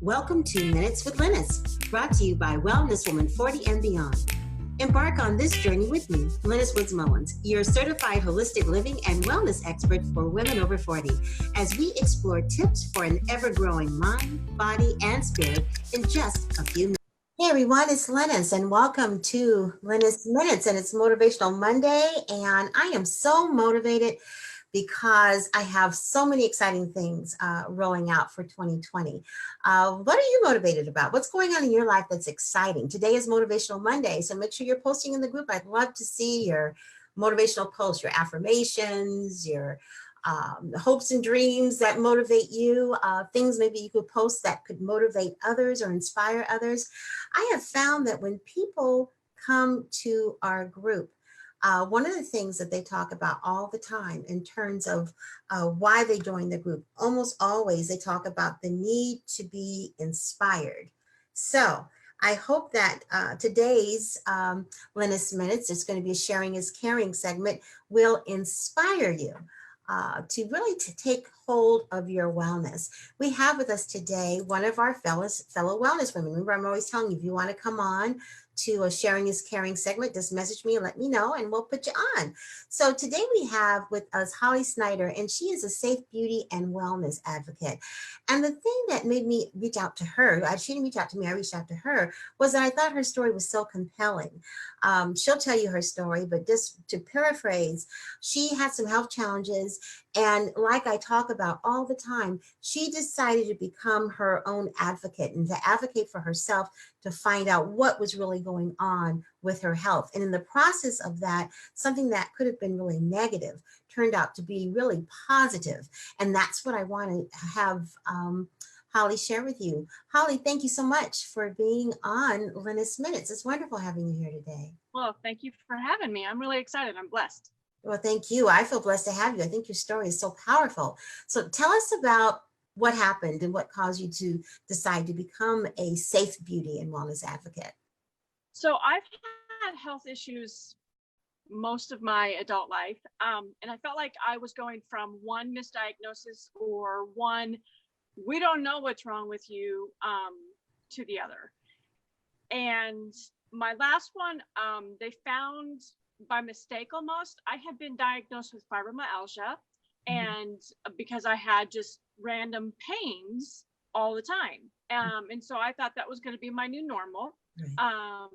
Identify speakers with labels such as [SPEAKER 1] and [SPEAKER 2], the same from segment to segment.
[SPEAKER 1] Welcome to Minutes with Lynnis, brought to you by Wellness Woman 40 and Beyond. Embark on this journey with me, Lynnis Minutes, your certified holistic living and wellness expert for women over 40, as we explore tips for an ever-growing mind, body, and spirit in just a few minutes. Hey everyone, it's Lynnis, and welcome to Lynnis Minutes, and it's Motivational Monday, and I am so motivated because I have so many exciting things rolling out for 2020. What are you motivated about? What's going on in your life that's exciting? Today is Motivational Monday, so make sure you're posting in the group. I'd love to see your motivational posts, your affirmations, your hopes and dreams that motivate you, things maybe you could post that could motivate others or inspire others. I have found that when people come to our group, one of the things that they talk about all the time in terms of why they join the group, almost always they talk about the need to be inspired. So I hope that today's Lynnis Minutes, it's going to be a sharing is caring segment, will inspire you to really to take hold of your wellness. We have with us today one of our fellow wellness women. Remember, I'm always telling you, if you want to come on to a sharing is caring segment, just message me and let me know and we'll put you on. So today we have with us Holly Snyder, and she is a safe beauty and wellness advocate. And the thing that made me reach out to her, she didn't reach out to me, I reached out to her, was that I thought her story was so compelling. She'll tell you her story, but just to paraphrase, she had some health challenges. And like I talk about all the time, she decided to become her own advocate and to advocate for herself, to find out what was really going on with her health. And in the process of that, something that could have been really negative turned out to be really positive. And that's what I want to have Holly share with you. Holly, thank you so much for being on Lynnis Minutes. It's wonderful having you here today.
[SPEAKER 2] Well, thank you for having me. I'm really excited. I'm blessed.
[SPEAKER 1] Well, thank you. I feel blessed to have you. I think your story is so powerful. So tell us about what happened and what caused you to decide to become a safe beauty and wellness advocate.
[SPEAKER 2] So I've had health issues most of my adult life. And I felt like I was going from one misdiagnosis or one, we don't know what's wrong with you, to the other. And my last one, they found by mistake almost, I had been diagnosed with fibromyalgia. And because I had just random pains all the time. And so I thought that was going to be my new normal. Right.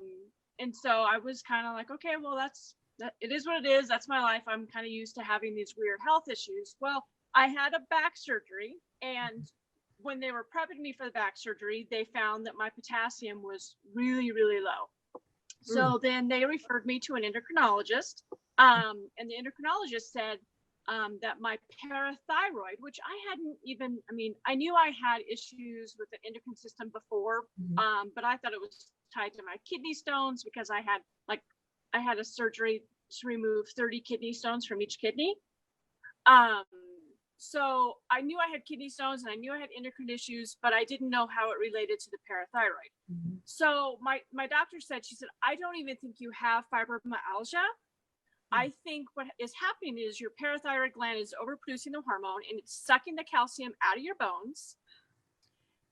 [SPEAKER 2] And so I was kind of like, okay, well, it is what it is. That's my life. I'm kind of used to having these weird health issues. Well, I had a back surgery, and when they were prepping me for the back surgery, they found that my potassium was really, really low. So then they referred me to an endocrinologist, and the endocrinologist said that my parathyroid, which I knew I had issues with the endocrine system before, but I thought it was tied to my kidney stones because I had a surgery to remove 30 kidney stones from each kidney. So I knew I had kidney stones and I knew I had endocrine issues, but I didn't know how it related to the parathyroid. So my doctor said, she said, I don't even think you have fibromyalgia. I think what is happening is your parathyroid gland is overproducing the hormone and it's sucking the calcium out of your bones,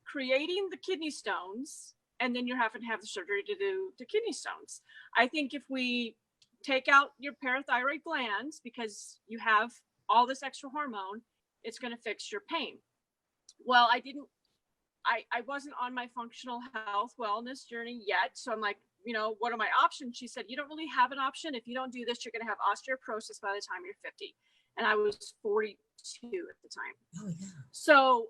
[SPEAKER 2] creating the kidney stones, and then you're having to have the surgery to do the kidney stones. I think if we take out your parathyroid glands because you have all this extra hormone, it's going to fix your pain. Well, I wasn't on my functional health wellness journey yet. So I'm like, what are my options? She said, you don't really have an option. If you don't do this, you're going to have osteoporosis by the time you're 50. And I was 42 at the time. Oh, yeah. So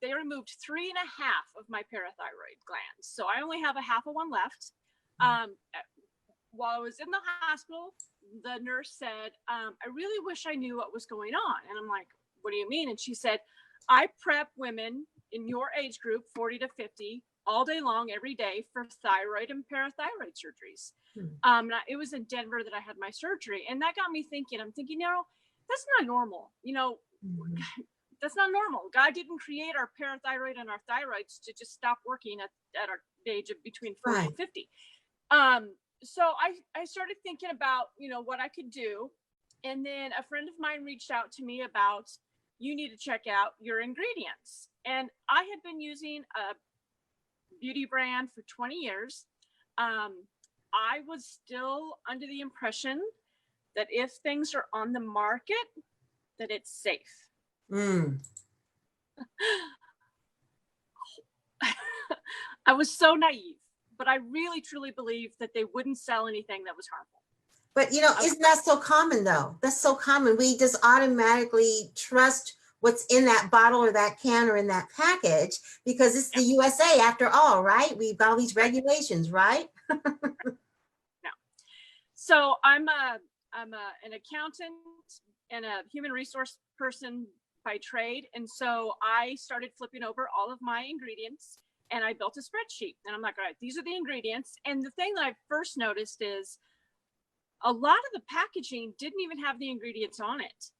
[SPEAKER 2] they removed 3.5 of my parathyroid glands. So I only have a half of one left. While I was in the hospital, the nurse said, I really wish I knew what was going on. And I'm like, what do you mean? And she said, I prep women in your age group, 40 to 50, all day long, every day for thyroid and parathyroid surgeries. It was in Denver that I had my surgery. And that got me thinking, that's not normal. That's not normal. God didn't create our parathyroid and our thyroids to just stop working at our age of between 40 and 50. So I started thinking about, what I could do. And then a friend of mine reached out to me about you need to check out your ingredients. And I had been using a beauty brand for 20 years. I was still under the impression that if things are on the market, that it's safe. I was so naive, but I really truly believed that they wouldn't sell anything that was harmful.
[SPEAKER 1] But isn't that so common though? That's so common. We just automatically trust what's in that bottle or that can or in that package because it's the USA after all, right? We've got all these regulations, right?
[SPEAKER 2] No. So I'm an accountant and a human resource person by trade. And so I started flipping over all of my ingredients and I built a spreadsheet. And I'm like, all right, these are the ingredients. And the thing that I first noticed is a lot of the packaging didn't even have the ingredients on it.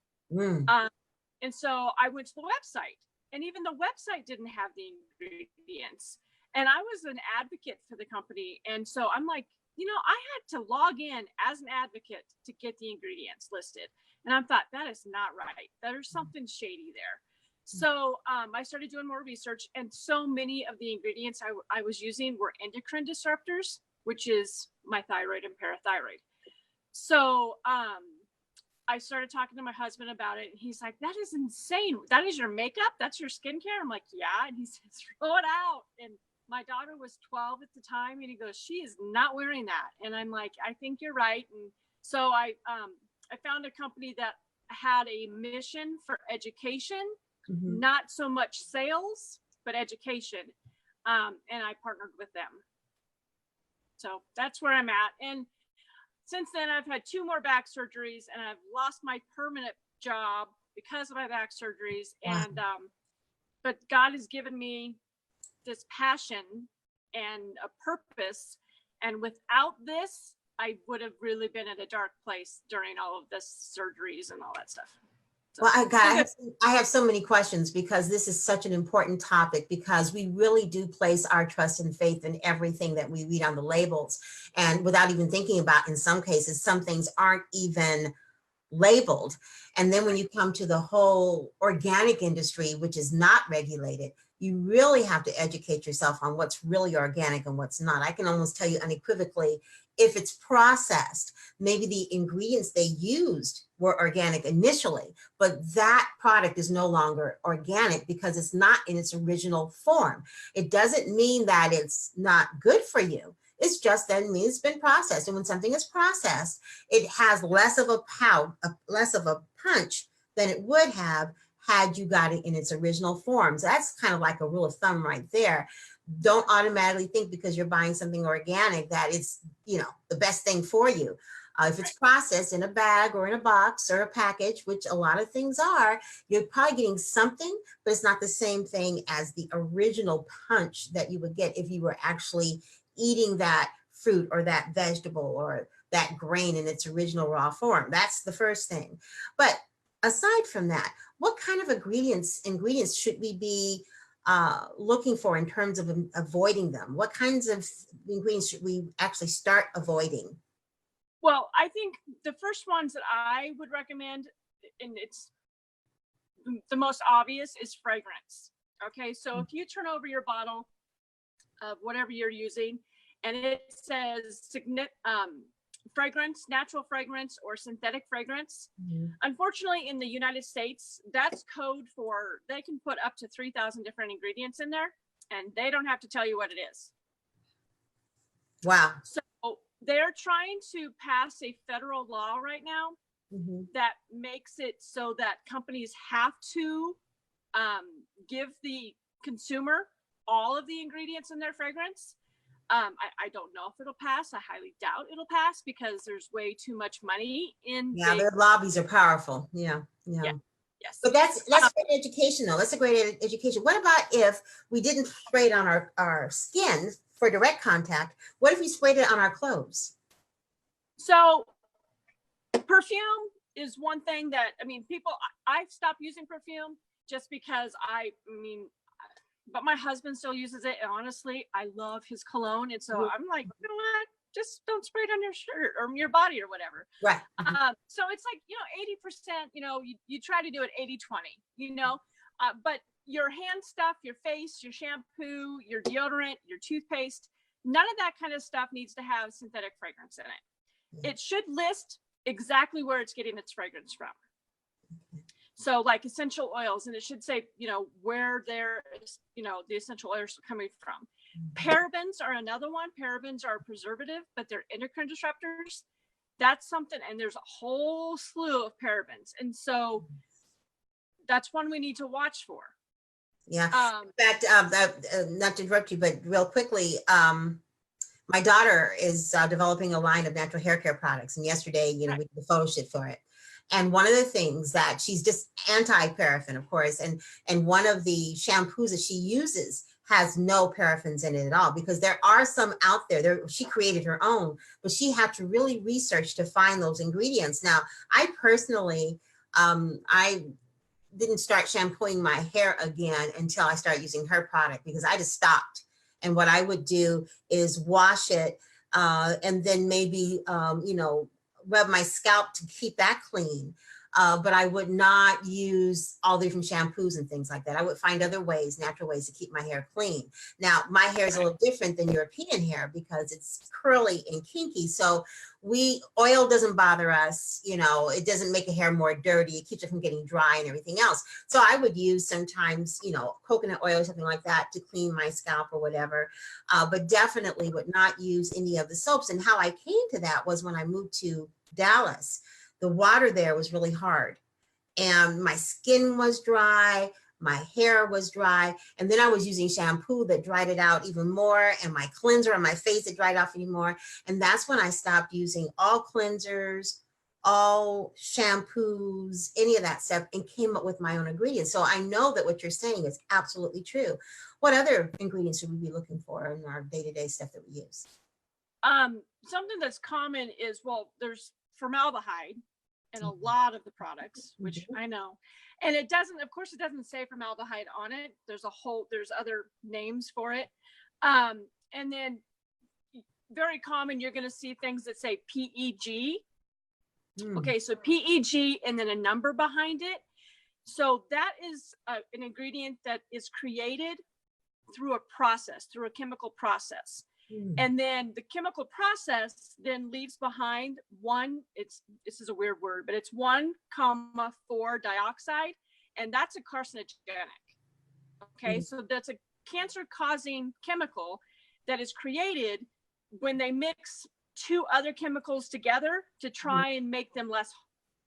[SPEAKER 2] And so I went to the website and even the website didn't have the ingredients. And I was an advocate for the company. And so I'm like, I had to log in as an advocate to get the ingredients listed. And I thought, that is not right. There's something shady there. So I started doing more research, and so many of the ingredients I was using were endocrine disruptors, which is my thyroid and parathyroid. So I started talking to my husband about it, and he's like, that is insane. That is your makeup? That's your skincare? I'm like, yeah. And he says, throw it out. And my daughter was 12 at the time, and he goes, she is not wearing that. And I'm like, I think you're right. And so I found a company that had a mission for education, not so much sales, but education. And I partnered with them. So that's where I'm at. And since then, I've had 2 more back surgeries, and I've lost my permanent job because of my back surgeries. Wow. And but God has given me this passion and a purpose. And without this, I would have really been in a dark place during all of this surgeries and all that stuff. So,
[SPEAKER 1] well, I have so many questions because this is such an important topic because we really do place our trust and faith in everything that we read on the labels. And without even thinking about, in some cases, some things aren't even labeled. And then when you come to the whole organic industry, which is not regulated, you really have to educate yourself on what's really organic and what's not. I can almost tell you unequivocally, if it's processed, maybe the ingredients they used were organic initially, but that product is no longer organic because it's not in its original form. It doesn't mean that it's not good for you. It's just that it means it's been processed. And when something is processed, it has less of a less of a punch than it would have had you got it in its original forms. That's kind of like a rule of thumb right there. Don't automatically think because you're buying something organic that it's, the best thing for you. If it's processed in a bag or in a box or a package, which a lot of things are, you're probably getting something, but it's not the same thing as the original punch that you would get if you were actually eating that fruit or that vegetable or that grain in its original raw form. That's the first thing. But aside from that, what kind of ingredients should we be looking for in terms of avoiding them? What kinds of ingredients should we actually start avoiding?
[SPEAKER 2] Well, I think the first ones that I would recommend, and it's the most obvious, is fragrance. Okay, so if you turn over your bottle of whatever you're using and it says fragrance, natural fragrance, or synthetic fragrance, unfortunately in the United States, that's code for, they can put up to 3,000 different ingredients in there and they don't have to tell you what it is.
[SPEAKER 1] Wow.
[SPEAKER 2] So they're trying to pass a federal law right now that makes it so that companies have to give the consumer all of the ingredients in their fragrance. I don't know if it'll pass. I highly doubt it'll pass because there's way too much money in.
[SPEAKER 1] Yeah, their lobbies are powerful. Yeah.
[SPEAKER 2] Yes.
[SPEAKER 1] But that's great education, though. That's a great education. What about if we didn't spray it on our skin for direct contact? What if we sprayed it on our clothes?
[SPEAKER 2] So perfume is one thing that, I've stopped using perfume just because but my husband still uses it. And honestly, I love his cologne. And so I'm like, you know what? just don't spray it on your shirt or your body or whatever.
[SPEAKER 1] Right.
[SPEAKER 2] So it's like, 80%, you try to do it 80-20, but your hand stuff, your face, your shampoo, your deodorant, your toothpaste, none of that kind of stuff needs to have synthetic fragrance in it. It should list exactly where it's getting its fragrance from. So like essential oils, and it should say, where they're, the essential oils are coming from. Parabens are another one. Parabens are a preservative, but they're endocrine disruptors. That's something, and there's a whole slew of parabens. And so that's one we need to watch for.
[SPEAKER 1] Yeah. In fact, not to interrupt you, but real quickly, my daughter is developing a line of natural hair care products. And yesterday, we did the photo shoot for it. And one of the things that she's just anti-paraffin, of course, and one of the shampoos that she uses has no paraffins in it at all, because there are some out there. She created her own, but she had to really research to find those ingredients. Now, I personally, I didn't start shampooing my hair again until I started using her product, because I just stopped. And what I would do is wash it and then maybe, rub my scalp to keep that clean. But I would not use all the different shampoos and things like that. I would find other ways, natural ways to keep my hair clean. Now, my hair is a little different than European hair because it's curly and kinky. So oil doesn't bother us. It doesn't make a hair more dirty. It keeps it from getting dry and everything else. So I would use sometimes, coconut oil or something like that to clean my scalp or whatever, but definitely would not use any of the soaps. And how I came to that was when I moved to Dallas. The water there was really hard and my skin was dry, my hair was dry, and then I was using shampoo that dried it out even more, and my cleanser on my face that dried off anymore. And that's when I stopped using all cleansers, all shampoos, any of that stuff, and came up with my own ingredients. So I know that what you're saying is absolutely true. What other ingredients should we be looking for in our day-to-day stuff that we use?
[SPEAKER 2] Something that's common is, there's formaldehyde in a lot of the products, which I know, and it doesn't say formaldehyde on it. There's other names for it. And then very common, you're going to see things that say PEG. Okay. So PEG and then a number behind it. So that is an ingredient that is created through a chemical process. And then the chemical process then leaves behind this is a weird word, but it's 1,4 dioxide, and that's a carcinogenic. Okay, so that's a cancer-causing chemical that is created when they mix two other chemicals together to try and make them less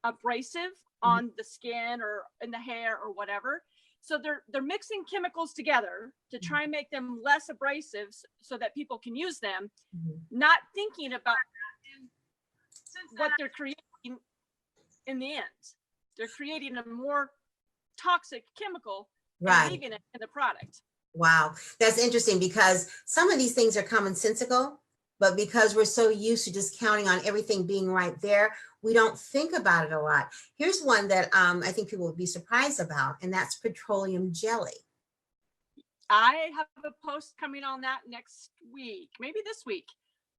[SPEAKER 2] abrasive on the skin or in the hair or whatever. So they're mixing chemicals together to try and make them less abrasive so that people can use them, not thinking about what they're creating in the end. They're creating a more toxic chemical and leaving it in the product.
[SPEAKER 1] Wow, that's interesting, because some of these things are commonsensical, but because we're so used to just counting on everything being right there, we don't think about it a lot. Here's one that I think people would be surprised about, and that's petroleum jelly.
[SPEAKER 2] I have a post coming on that next week, maybe this week.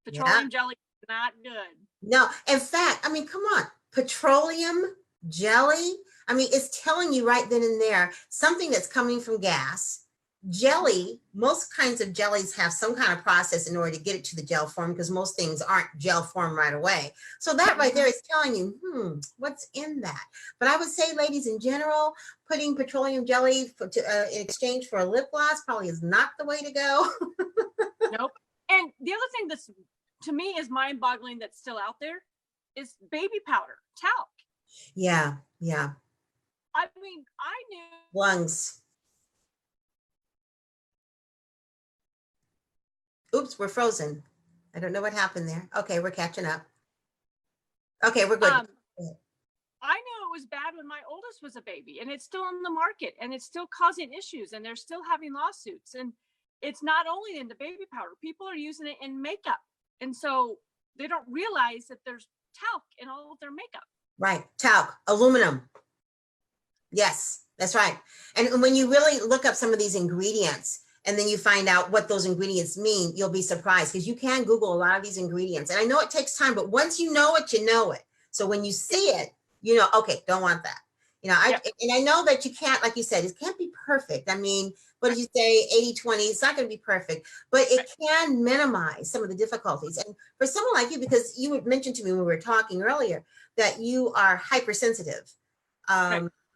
[SPEAKER 2] Petroleum jelly is not good. No,
[SPEAKER 1] in fact, come on, petroleum jelly. It's telling you right then and there, something that's coming from gas. Jelly, most kinds of jellies have some kind of process in order to get it to the gel form, because most things aren't gel form right away. So that right there is telling you, what's in that? But I would say, ladies, in general, putting petroleum jelly in exchange for a lip gloss probably is not the way to go.
[SPEAKER 2] Nope. And the other thing that's, to me, is mind-boggling that's still out there is baby powder, talc.
[SPEAKER 1] Yeah.
[SPEAKER 2] I knew.
[SPEAKER 1] Lungs. Oops, we're frozen. I don't know what happened there. Okay, we're catching up. Okay, we're good.
[SPEAKER 2] I knew it was bad when my oldest was a baby, and it's still on the market, and it's still causing issues, and they're still having lawsuits. And it's not only in the baby powder. People are using it in makeup. And so they don't realize that there's talc in all of their makeup.
[SPEAKER 1] Right, talc, aluminum. Yes, that's right. And when you really look up some of these ingredients, and then you find out what those ingredients mean, you'll be surprised, because you can Google a lot of these ingredients. And I know it takes time, but once you know it, you know it. So when you see it, you know, okay, don't want that. You know, and I know that you can't, like you said, it can't be perfect. I mean, what did you say, 80-20? It's not going to be perfect, but it can minimize some of the difficulties. And for someone like you, because you had mentioned to me when we were talking earlier that you are hypersensitive.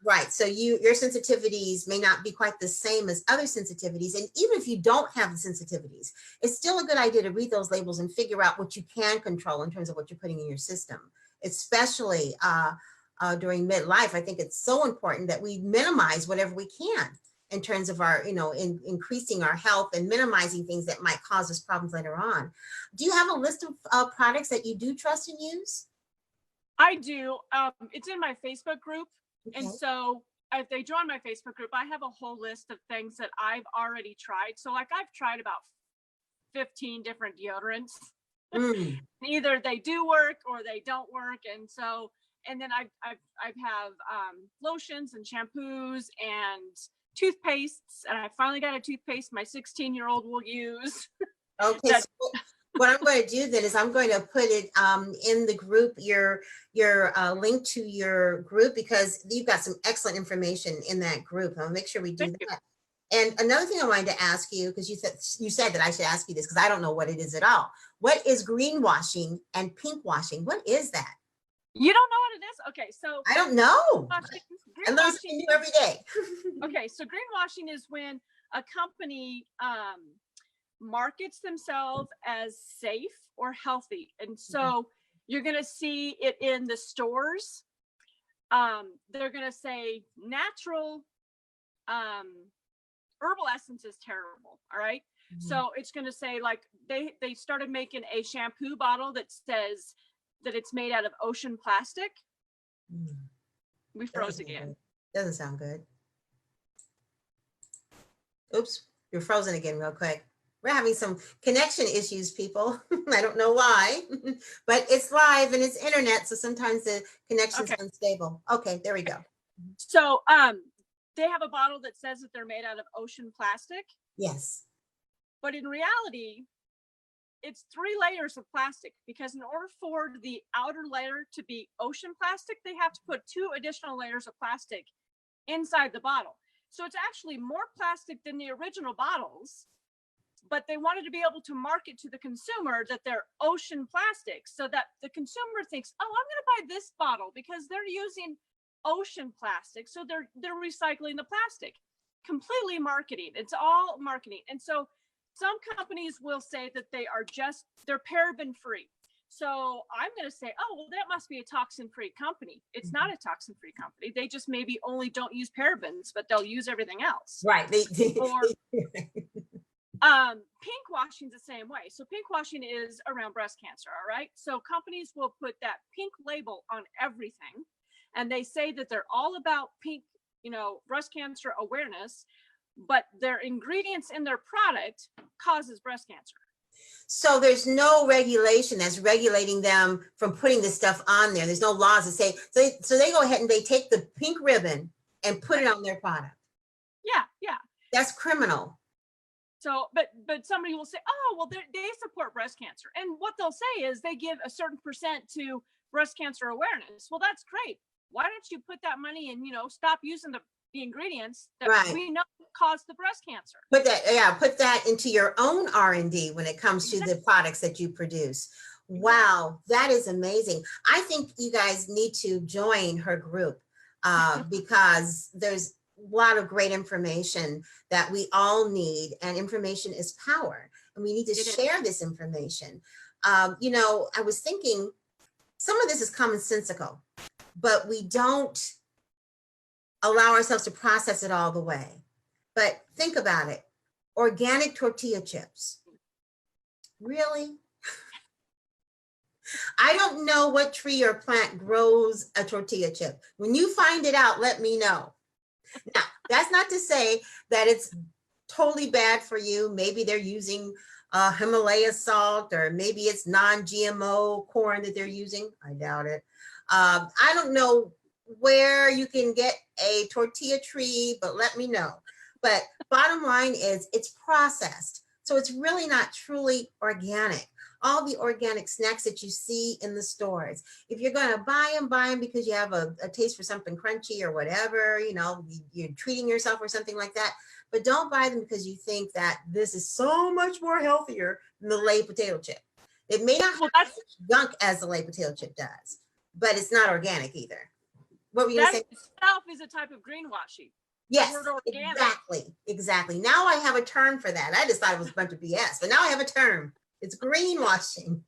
[SPEAKER 1] Right. So your sensitivities may not be quite the same as other sensitivities. And even if you don't have the sensitivities, it's still a good idea to read those labels and figure out what you can control in terms of what you're putting in your system, especially during midlife. I think it's so important that we minimize whatever we can in terms of our, you know, increasing our health and minimizing things that might cause us problems later on. Do you have a list of products that you do trust and use?
[SPEAKER 2] I do. It's in my Facebook group.
[SPEAKER 1] Okay.
[SPEAKER 2] And so if they join my Facebook group, I have a whole list of things that I've already tried. So like I've tried about 15 different deodorants. Either they do work or they don't work. And so, and then I've have lotions and shampoos and toothpastes. And I finally got a toothpaste my 16-year-old will use.
[SPEAKER 1] Okay. So what I'm going to do then is I'm going to put it in the group, your link to your group, because you've got some excellent information in that group. I'll make sure we do that. And another thing I wanted to ask you, because you said that I should ask you this because I don't know what it is at all. What is greenwashing and pinkwashing? What is that?
[SPEAKER 2] You don't know what it is? Okay, so
[SPEAKER 1] I don't know. I learn something new every day.
[SPEAKER 2] Okay, so greenwashing is when a company markets themselves as safe or healthy, and so you're going to see it in the stores. They're going to say natural herbal essence is terrible. All right. So it's going to say, like, they started making a shampoo bottle that says that it's made out of ocean plastic. We froze again.
[SPEAKER 1] Doesn't sound good. Oops, you're frozen again real quick. We're having some connection issues, people. I don't know why, but it's live and it's internet, so sometimes the connection's unstable. Okay, there we go.
[SPEAKER 2] So they have a bottle that says that they're made out of ocean plastic.
[SPEAKER 1] Yes.
[SPEAKER 2] But in reality, it's 3 layers of plastic, because in order for the outer layer to be ocean plastic, they have to put 2 additional layers of plastic inside the bottle. So it's actually more plastic than the original bottles, but they wanted to be able to market to the consumer that they're ocean plastic, so that the consumer thinks, oh, I'm going to buy this bottle because they're using ocean plastic. So they're recycling the plastic. Completely marketing. It's all marketing. And so some companies will say that they're paraben free. So I'm going to say, oh, well, that must be a toxin free company. It's not a toxin free company. They just maybe only don't use parabens, but they'll use everything else.
[SPEAKER 1] Right.
[SPEAKER 2] Or pinkwashing is the same way. So pinkwashing is around breast cancer. All right. So companies will put that pink label on everything, and they say that they're all about pink, breast cancer awareness, but their ingredients in their product causes breast cancer.
[SPEAKER 1] So there's no regulation that's regulating them from putting this stuff on there. There's no laws that say, so they go ahead and they take the pink ribbon and put it on their product.
[SPEAKER 2] Yeah.
[SPEAKER 1] That's criminal.
[SPEAKER 2] So, but somebody will say, oh, well, they support breast cancer. And what they'll say is they give a certain percent to breast cancer awareness. Well, that's great. Why don't you put that money in, stop using the ingredients that we know cause the breast cancer? Put
[SPEAKER 1] that into your own R&D when it comes to the products that you produce. Wow, that is amazing. I think you guys need to join her group because there's a lot of great information that we all need, and information is power, and we need to share this information. I was thinking some of this is commonsensical, but we don't allow ourselves to process it all the way. But think about it. Organic tortilla chips. Really? I don't know what tree or plant grows a tortilla chip. When you find it out, let me know. Now, that's not to say that it's totally bad for you. Maybe they're using Himalaya salt, or maybe it's non-GMO corn that they're using. I doubt it. I don't know where you can get a tortilla tree, but let me know. But bottom line is it's processed. So it's really not truly organic. All the organic snacks that you see in the stores, if you're going to buy them because you have a taste for something crunchy or whatever, you know, you're treating yourself or something like that. But don't buy them because you think that this is so much more healthier than the Lay's potato chip. It may not have as much gunk as the Lay's potato chip does, but it's not organic either. What were you going to say?
[SPEAKER 2] That itself is a type of greenwashing.
[SPEAKER 1] Yes, exactly. Now I have a term for that. I just thought it was a bunch of BS, but now I have a term. It's greenwashing.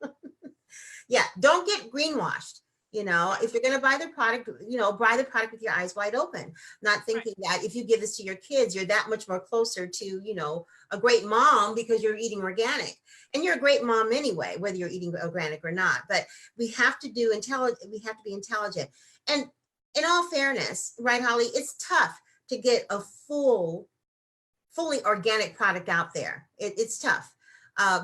[SPEAKER 1] Yeah, don't get greenwashed. You know, if you're going to buy the product, you know, buy the product with your eyes wide open, not thinking that if you give this to your kids, you're that much more closer to, you know, a great mom because you're eating organic. And you're a great mom anyway, whether you're eating organic or not. But we have to be intelligent. And in all fairness, right, Holly, it's tough to get a fully organic product out there. It's tough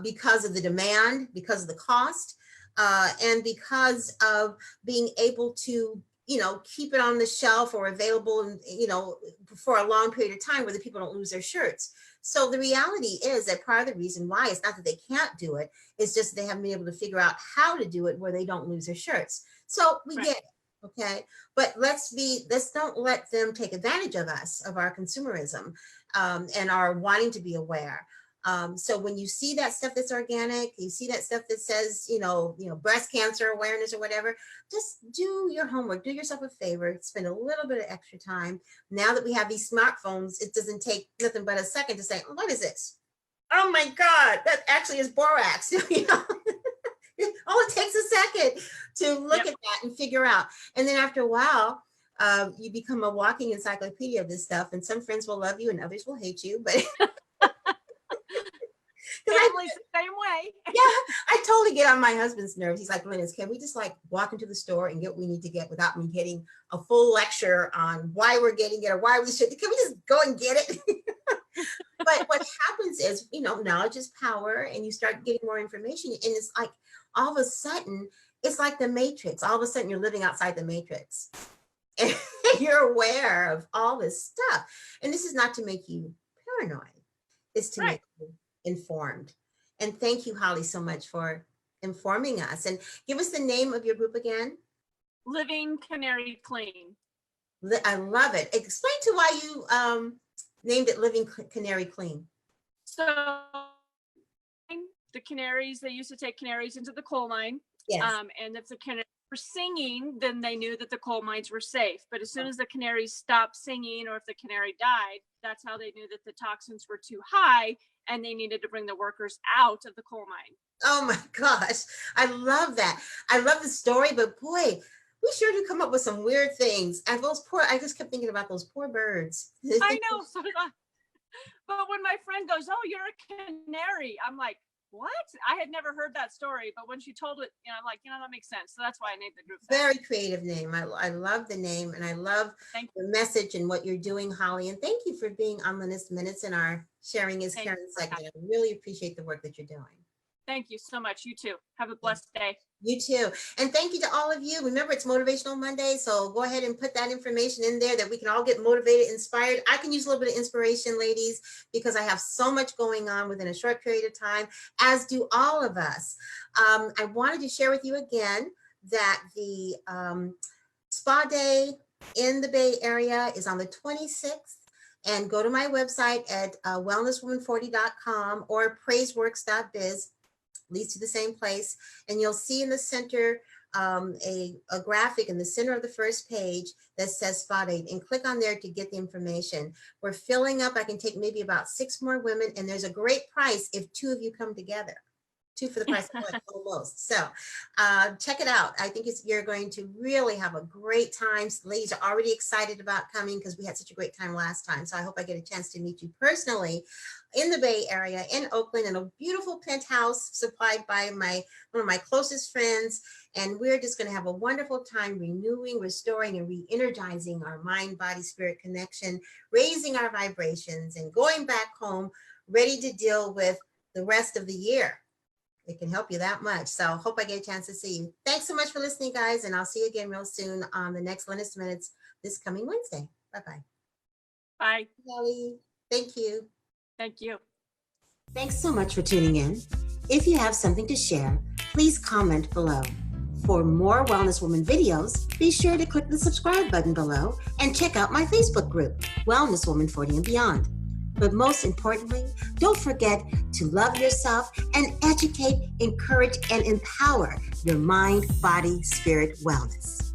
[SPEAKER 1] because of the demand, because of the cost, and because of being able to, you know, keep it on the shelf or available, and, you know, for a long period of time where the people don't lose their shirts. So the reality is that part of the reason why it's not that they can't do it, it's just they haven't been able to figure out how to do it where they don't lose their shirts. So we get it. Okay, but let's don't let them take advantage of us, of our consumerism, and our wanting to be aware. So when you see that stuff that's organic, you see that stuff that says, you know, breast cancer awareness or whatever, just do your homework, do yourself a favor, spend a little bit of extra time. Now that we have these smartphones, it doesn't take nothing but a second to say, what is this? Oh my God, that actually is borax. You know? All it takes a second to look at that and figure out. And then after a while, you become a walking encyclopedia of this stuff. And some friends will love you and others will hate you. But
[SPEAKER 2] family's the same way.
[SPEAKER 1] Yeah, I totally get on my husband's nerves. He's like, Lynnis, can we just like walk into the store and get what we need to get without me getting a full lecture on why we're getting it or why we should? Can we just go and get it? But what happens is, you know, knowledge is power, and you start getting more information, and it's like all of a sudden, it's like the Matrix. All of a sudden, you're living outside the Matrix, and you're aware of all this stuff. And this is not to make you paranoid; it's to make you informed. And thank you, Holly, so much for informing us. And give us the name of your group again.
[SPEAKER 2] Living Canary Clean.
[SPEAKER 1] I love it. Explain to why you named it Living Canary Clean.
[SPEAKER 2] So the canaries, they used to take canaries into the coal mine.
[SPEAKER 1] Yes.
[SPEAKER 2] And if the canaries were singing, then they knew that the coal mines were safe. But as soon as the canaries stopped singing, or if the canary died, that's how they knew that the toxins were too high and they needed to bring the workers out of the coal mine.
[SPEAKER 1] Oh my gosh. I love that. I love the story, but boy, we sure do come up with some weird things. And I just kept thinking about those poor birds.
[SPEAKER 2] I know. So did I. But when my friend goes, oh, you're a canary, I'm like, what? I had never heard that story, but when she told it, you know, I'm like, you know, that makes sense. So that's why I named the group that.
[SPEAKER 1] Very creative name. I love the name, and I love the message and what you're doing, Holly. And thank you for being on Lynnis Minutes and our Sharing is Caring segment. I really appreciate the work that you're doing.
[SPEAKER 2] Thank you so much. You too. Have a blessed day.
[SPEAKER 1] You too. And thank you to all of you. Remember, it's Motivational Monday, so go ahead and put that information in there that we can all get motivated, inspired. I can use a little bit of inspiration, ladies, because I have so much going on within a short period of time, as do all of us. I wanted to share with you again that the spa day in the Bay Area is on the 26th. And go to my website at wellnesswoman40.com or praiseworks.biz. Leads to the same place, and you'll see in the center a graphic in the center of the first page that says Spa Day, and click on there to get the information. We're filling up. I can take maybe about 6 more women, and there's a great price if 2 of you come together. 2 for the price of 1, almost. So check it out. I think you're going to really have a great time. Ladies are already excited about coming because we had such a great time last time. So I hope I get a chance to meet you personally in the Bay Area, in Oakland, in a beautiful penthouse supplied by one of my closest friends. And we're just going to have a wonderful time renewing, restoring, and re-energizing our mind, body, spirit connection, raising our vibrations, and going back home ready to deal with the rest of the year. It can help you that much. So hope I get a chance to see you. Thanks so much for listening, guys. And I'll see you again real soon on the next Lynnis Minutes this coming Wednesday. Bye-bye.
[SPEAKER 2] Bye.
[SPEAKER 1] Bye. Thank you.
[SPEAKER 2] Thank you.
[SPEAKER 1] Thanks so much for tuning in. If you have something to share, please comment below. For more Wellness Woman videos, be sure to click the subscribe button below and check out my Facebook group, Wellness Woman 40 and Beyond. But most importantly, don't forget to love yourself and educate, encourage, and empower your mind, body, spirit wellness.